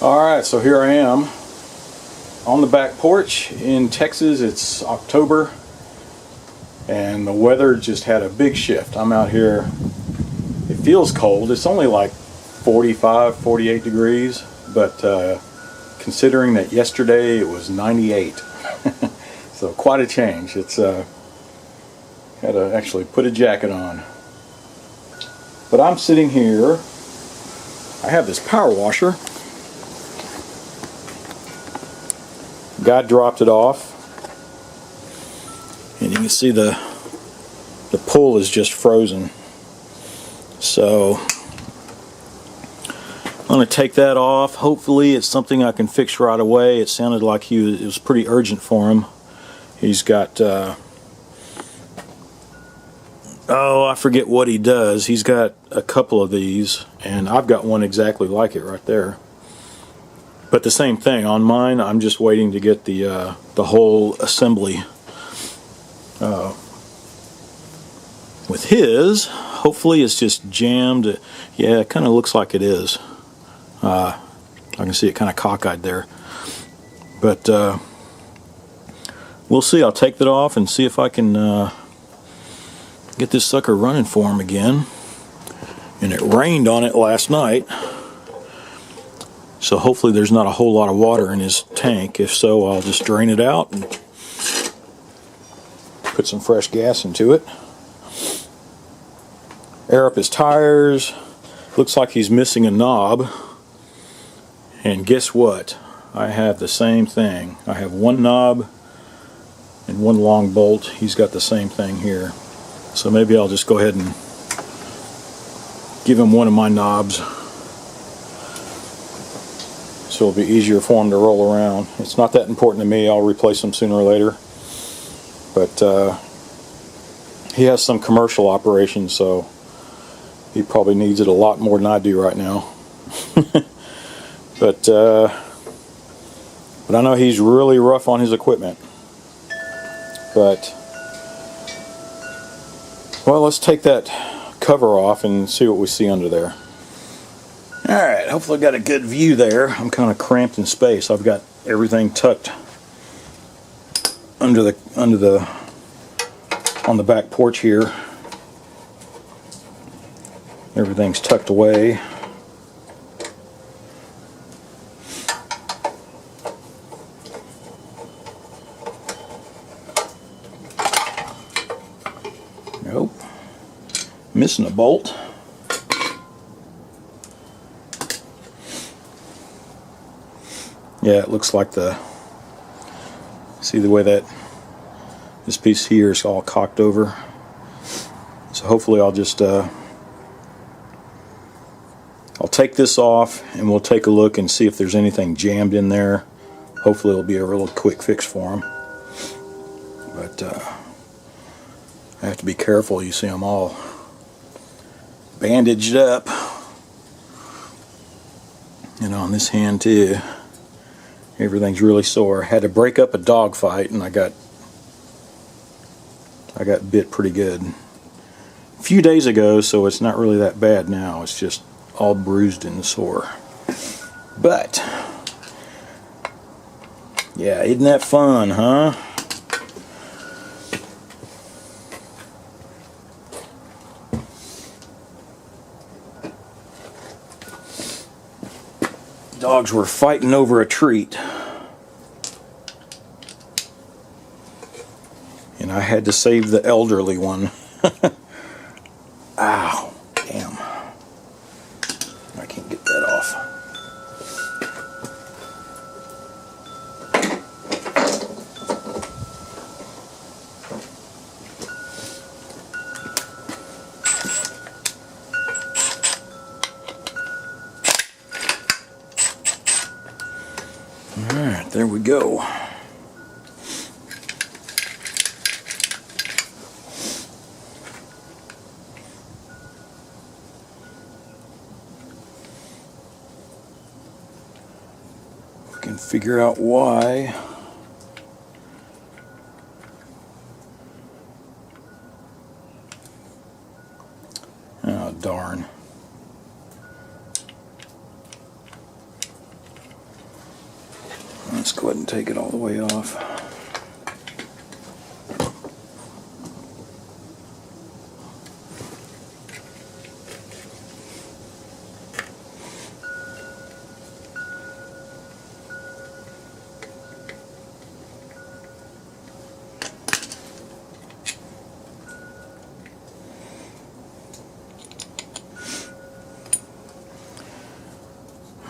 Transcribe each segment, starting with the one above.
Alright, so here I am on the back porch in Texas. It's October and the weather just had a big shift. I'm out here, it feels cold. It's only like 45, 48 degrees, but considering that yesterday it was 98. So quite a change. It's had to actually put a jacket on. But I'm sitting here, I have this power washer. Guy dropped it off, and you can see the pull is just frozen. So I'm going to take that off. Hopefully it's something I can fix right away. It sounded like it was pretty urgent for him. He's got oh, I forget what he does. He's got a couple of these, and I've got one exactly like it right there. But the same thing on mine. I'm just waiting to get the whole assembly. With his, hopefully it's just jammed. Yeah, it kind of looks like it is. I can see it kind of cockeyed there. But we'll see. I'll take that off and see if I can get this sucker running for him again. And it rained on it last night. So hopefully there's not a whole lot of water in his tank. If so, I'll just drain it out and put some fresh gas into it. Air up his tires. Looks like he's missing a knob. And guess what? I have the same thing. I have one knob and one long bolt. He's got the same thing here. So maybe I'll just go ahead and give him one of my knobs, so it'll be easier for him to roll around. It's not that important to me. I'll replace him sooner or later. But he has some commercial operations, so he probably needs it a lot more than I do right now. But I know he's really rough on his equipment. But well, let's take that cover off and see what we see under there. Alright, hopefully I got a good view there. I'm kind of cramped in space. I've got everything tucked on the back porch here. Everything's tucked away. Nope. Missing a bolt. Yeah, it looks like see the way that this piece here is all cocked over. So hopefully I'll just I'll take this off and we'll take a look and see if there's anything jammed in there. Hopefully it'll be a real quick fix for him. But I have to be careful. You see I'm all bandaged up. And on this hand too. Everything's really sore. Had to break up a dog fight and I got bit pretty good a few days ago, so it's not really that bad now. It's just all bruised and sore. But yeah, isn't that fun, huh? Dogs were fighting over a treat, and I had to save the elderly one. Ow, damn. I can't get that off. Alright, there we go. We can figure out why. Oh, darn. Let's go ahead and take it all the way off.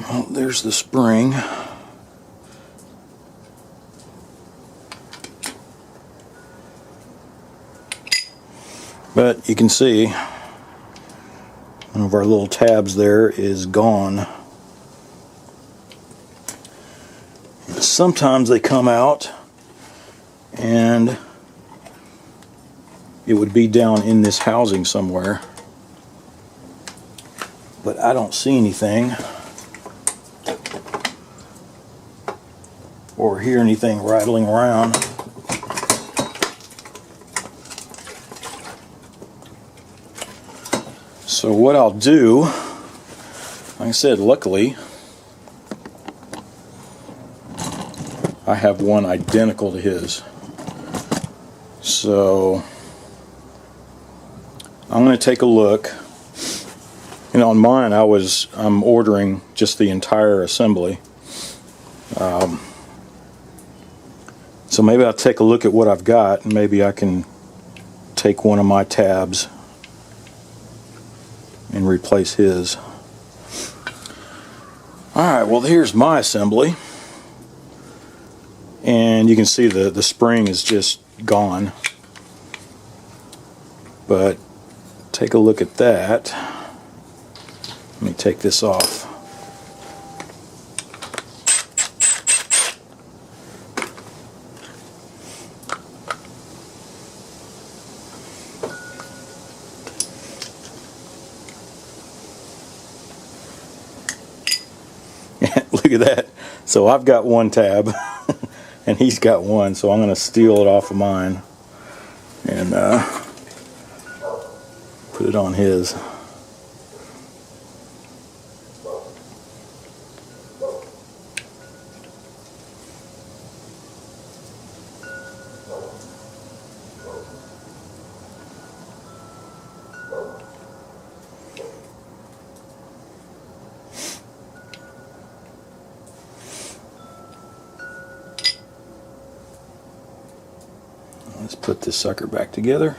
Well, there's the spring. But you can see one of our little tabs there is gone. And sometimes they come out and it would be down in this housing somewhere. But I don't see anything or hear anything rattling around. So what I'll do, like I said, luckily I have one identical to his. So I'm going to take a look. You know, on mine I'm ordering just the entire assembly. So maybe I'll take a look at what I've got, and maybe I can take one of my tabs and replace his. Alright, well here's my assembly. And you can see the spring is just gone. But take a look at that. Let me take this off. Look at that. So I've got one tab and he's got one, so I'm going to steal it off of mine and put it on his. Let's put this sucker back together.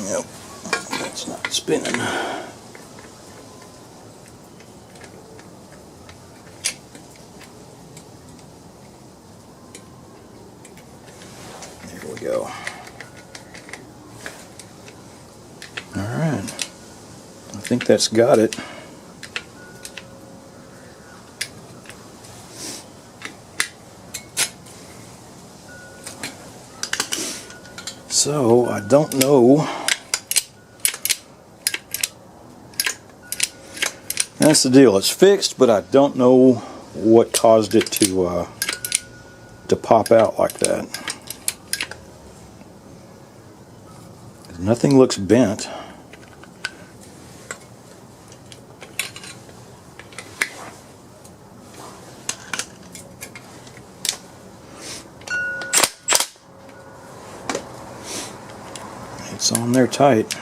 Yep, that's not spinning. There we go. Alright, I think that's got it. So, I don't know. That's the deal. It's fixed, but I don't know what caused it to pop out like that. Nothing looks bent. It's on there tight.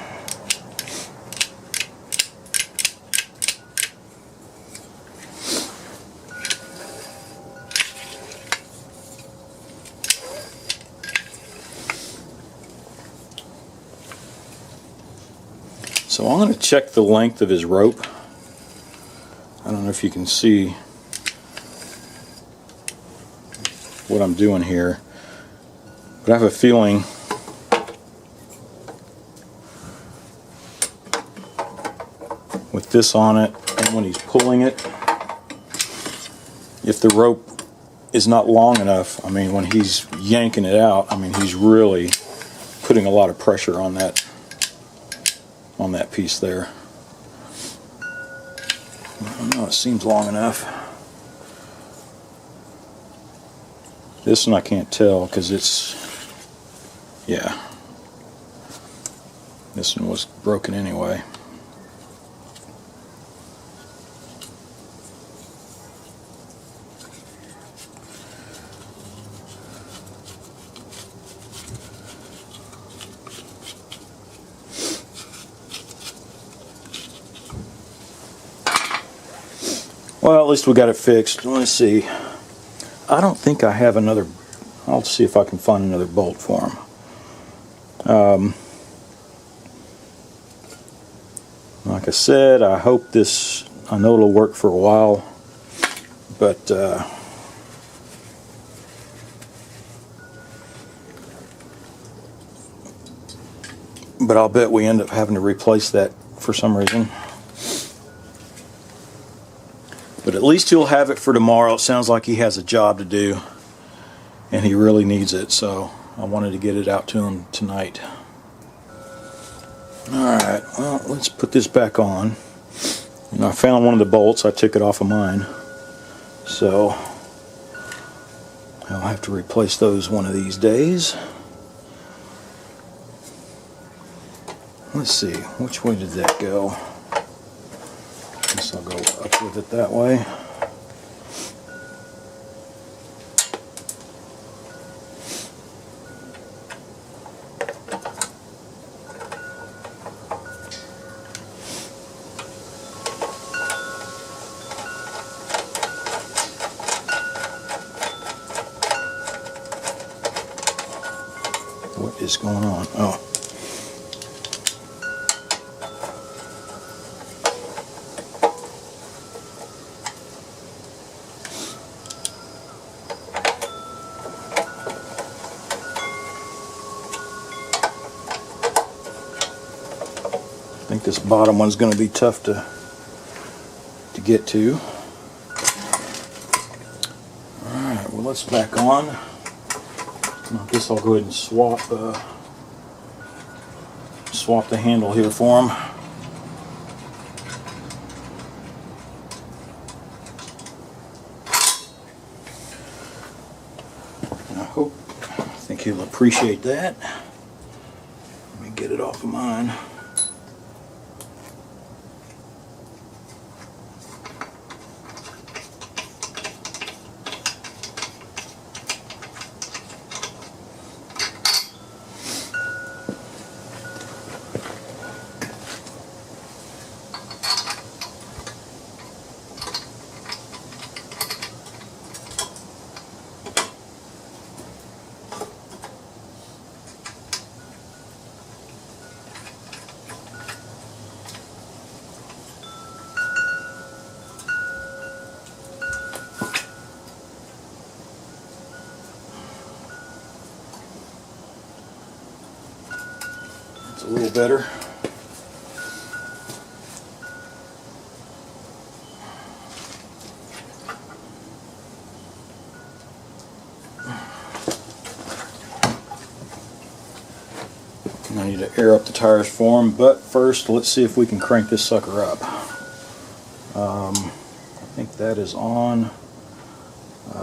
So I'm going to check the length of his rope. I don't know if you can see what I'm doing here, but I have a feeling with this on it, and when he's pulling it, if the rope is not long enough, I mean, when he's yanking it out, I mean, he's really putting a lot of pressure on that piece there. I don't know, it seems long enough. This one I can't tell because it's, yeah, this one was broken anyway. Well, at least we got it fixed. Let's see. I don't think I have another. I'll see if I can find another bolt for him. Like I said, I hope this, I know it'll work for a while, but I'll bet we end up having to replace that for some reason. But at least he'll have it for tomorrow. It sounds like he has a job to do, and he really needs it, so I wanted to get it out to him tonight. Alright, well, let's put this back on. You know, I found one of the bolts. I took it off of mine, so I'll have to replace those one of these days. Let's see, which way did that go? Guess I'll go up with it that way. What is going on? Oh. I think this bottom one's going to be tough to get to. Alright, well, let's back on. I guess I'll go ahead and swap the handle here for him. I think he'll appreciate that. Let me get it off of mine. A little better. I need to air up the tires for them, but first let's see if we can crank this sucker up. I think that is on. I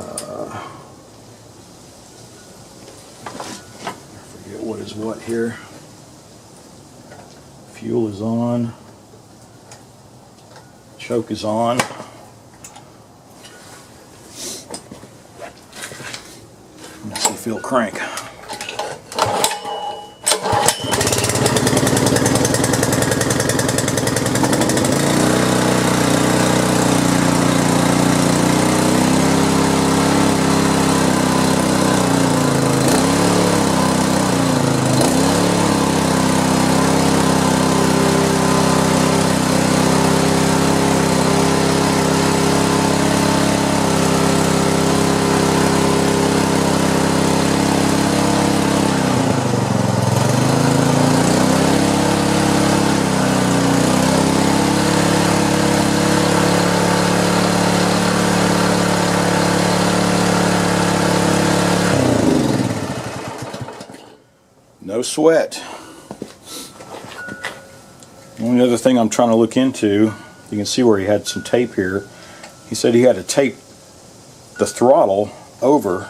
forget what is what here. Fuel is on. Choke is on. Let's see if he'll crank. sweat. The only other thing I'm trying to look into, you can see where he had some tape here. He said he had to tape the throttle over,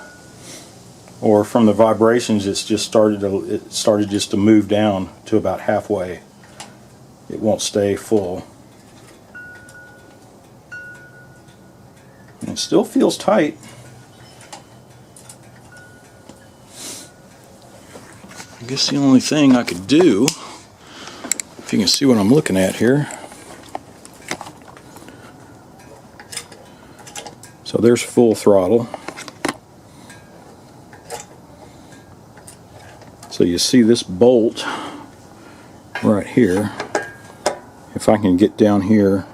or from the vibrations it started just to move down to about halfway. It won't stay full. And it still feels tight. I guess the only thing I could do, if you can see what I'm looking at here. So there's full throttle. So you see this bolt right here. If I can get down here,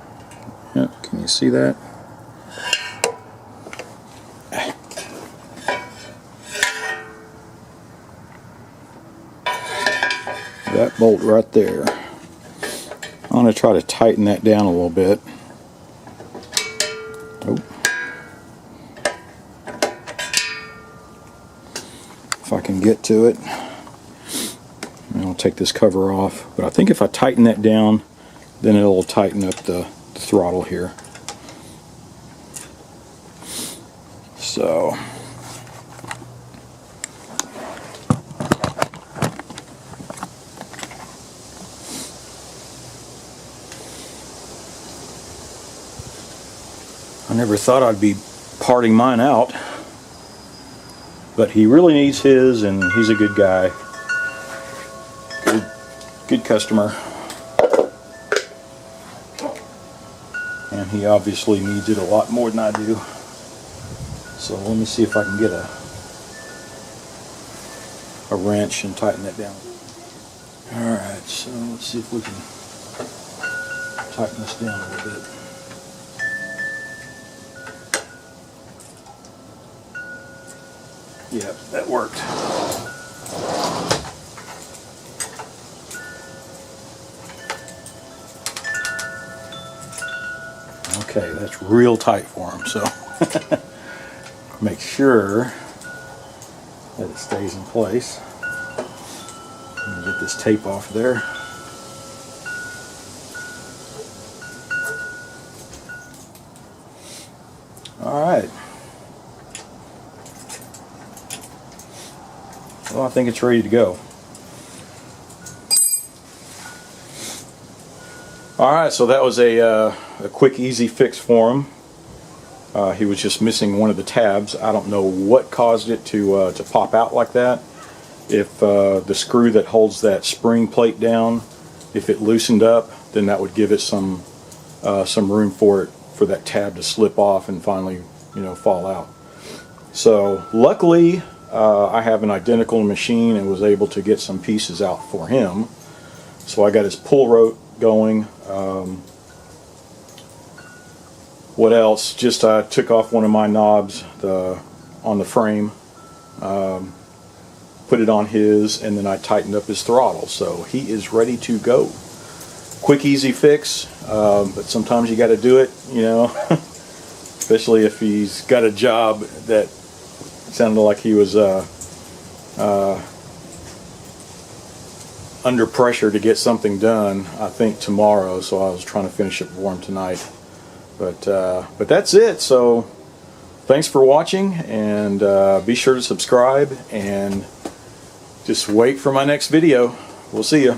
yeah, can you see that? That bolt right there. I'm going to try to tighten that down a little bit. Oh. If I can get to it. And I'll take this cover off. But I think if I tighten that down, then it'll tighten up the throttle here. So I never thought I'd be parting mine out, but he really needs his, and he's a good guy. Good customer. And he obviously needs it a lot more than I do. So let me see if I can get a wrench and tighten that down. Alright, so let's see if we can tighten this down a little bit. Yep, that worked. Okay, that's real tight for him, so make sure that it stays in place. Let me get this tape off there. Alright. Well, I think it's ready to go. Alright, so that was a quick, easy fix for him. He was just missing one of the tabs. I don't know what caused it to pop out like that. If the screw that holds that spring plate down, if it loosened up, then that would give it some room for that tab to slip off and finally, fall out. So luckily, I have an identical machine and was able to get some pieces out for him. So I got his pull rope going. What else? Just I took off one of my knobs on the frame, put it on his, and then I tightened up his throttle. So he is ready to go. Quick, easy fix, but sometimes you got to do it, especially if he's got a job that sounded like he was under pressure to get something done, I think tomorrow, so I was trying to finish it for him tonight. But that's it. So thanks for watching, and be sure to subscribe and just wait for my next video. We'll see you.